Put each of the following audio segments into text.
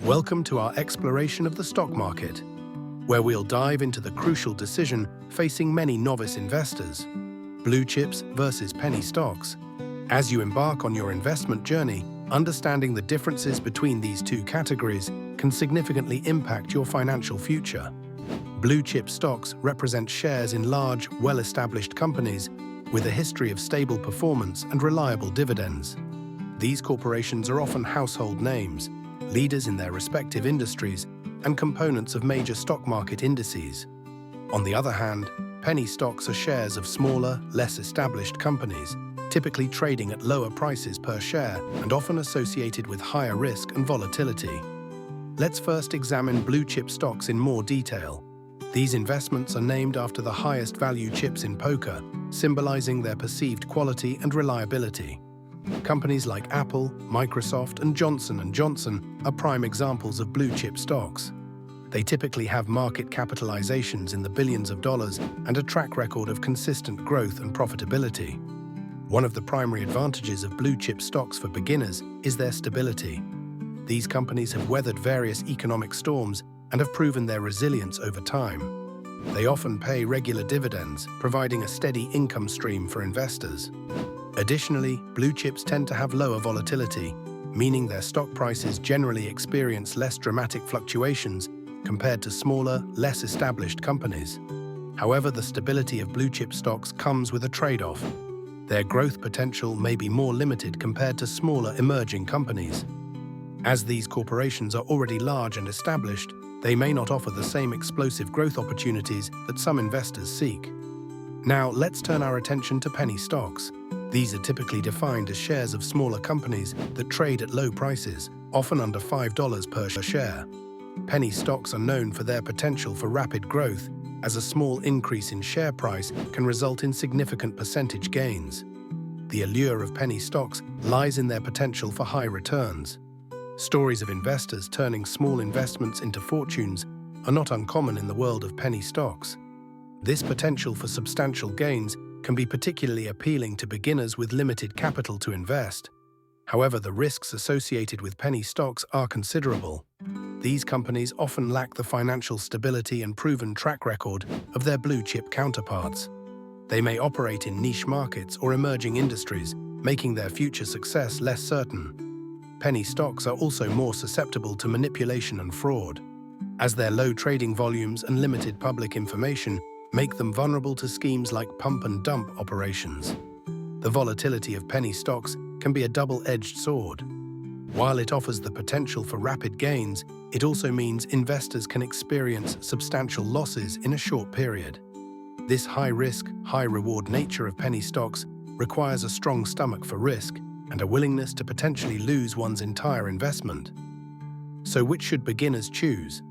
Welcome to our exploration of the stock market, where we'll dive into the crucial decision facing many novice investors: blue chips versus penny stocks. As you embark on your investment journey, understanding the differences between these two categories can significantly impact your financial future. Blue chip stocks represent shares in large, well-established companies with a history of stable performance and reliable dividends. These corporations are often household names, leaders in their respective industries, and components of major stock market indices. On the other hand, penny stocks are shares of smaller, less established companies, typically trading at lower prices per share and often associated with higher risk and volatility. Let's first examine blue chip stocks in more detail. These investments are named after the highest value chips in poker, symbolizing their perceived quality and reliability. Companies like Apple, Microsoft, and Johnson & Johnson are prime examples of blue chip stocks. They typically have market capitalizations in the billions of dollars and a track record of consistent growth and profitability. One of the primary advantages of blue chip stocks for beginners is their stability. These companies have weathered various economic storms and have proven their resilience over time. They often pay regular dividends, providing a steady income stream for investors. Additionally, blue chips tend to have lower volatility, meaning their stock prices generally experience less dramatic fluctuations compared to smaller, less established companies. However, the stability of blue chip stocks comes with a trade-off. Their growth potential may be more limited compared to smaller emerging companies. As these corporations are already large and established, they may not offer the same explosive growth opportunities that some investors seek. Now, let's turn our attention to penny stocks. These are typically defined as shares of smaller companies that trade at low prices, often under $5 per share. Penny stocks are known for their potential for rapid growth, as a small increase in share price can result in significant percentage gains. The allure of penny stocks lies in their potential for high returns. Stories of investors turning small investments into fortunes are not uncommon in the world of penny stocks. This potential for substantial gains can be particularly appealing to beginners with limited capital to invest. However, the risks associated with penny stocks are considerable. These companies often lack the financial stability and proven track record of their blue-chip counterparts. They may operate in niche markets or emerging industries, making their future success less certain. Penny stocks are also more susceptible to manipulation and fraud, as their low trading volumes and limited public information make them vulnerable to schemes like pump-and-dump operations. The volatility of penny stocks can be a double-edged sword. While it offers the potential for rapid gains, it also means investors can experience substantial losses in a short period. This high-risk, high-reward nature of penny stocks requires a strong stomach for risk and a willingness to potentially lose one's entire investment. So which should beginners choose?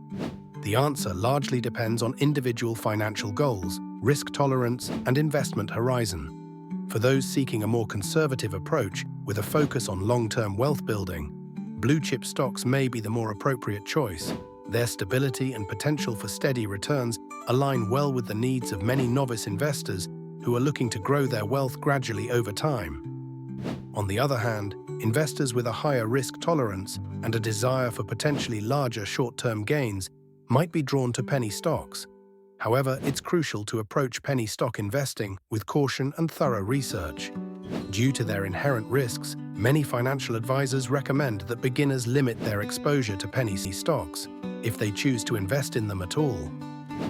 The answer largely depends on individual financial goals, risk tolerance, and investment horizon. For those seeking a more conservative approach with a focus on long-term wealth building, blue-chip stocks may be the more appropriate choice. Their stability and potential for steady returns align well with the needs of many novice investors who are looking to grow their wealth gradually over time. On the other hand, investors with a higher risk tolerance and a desire for potentially larger short-term gains might be drawn to penny stocks. However, it's crucial to approach penny stock investing with caution and thorough research. Due to their inherent risks, many financial advisors recommend that beginners limit their exposure to penny stocks, if they choose to invest in them at all.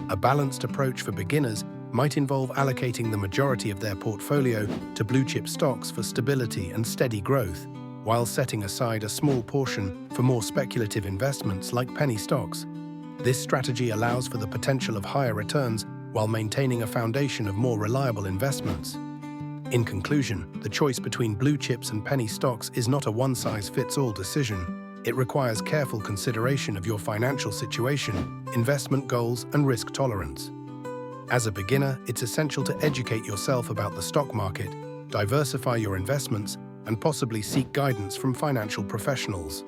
A balanced approach for beginners might involve allocating the majority of their portfolio to blue-chip stocks for stability and steady growth, while setting aside a small portion for more speculative investments like penny stocks. This strategy allows for the potential of higher returns while maintaining a foundation of more reliable investments. In conclusion, the choice between blue chips and penny stocks is not a one-size-fits-all decision. It requires careful consideration of your financial situation, investment goals, and risk tolerance. As a beginner, it's essential to educate yourself about the stock market, diversify your investments, and possibly seek guidance from financial professionals.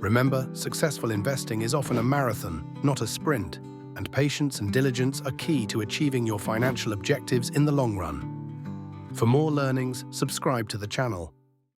Remember, successful investing is often a marathon, not a sprint, and patience and diligence are key to achieving your financial objectives in the long run. For more learnings, subscribe to the channel.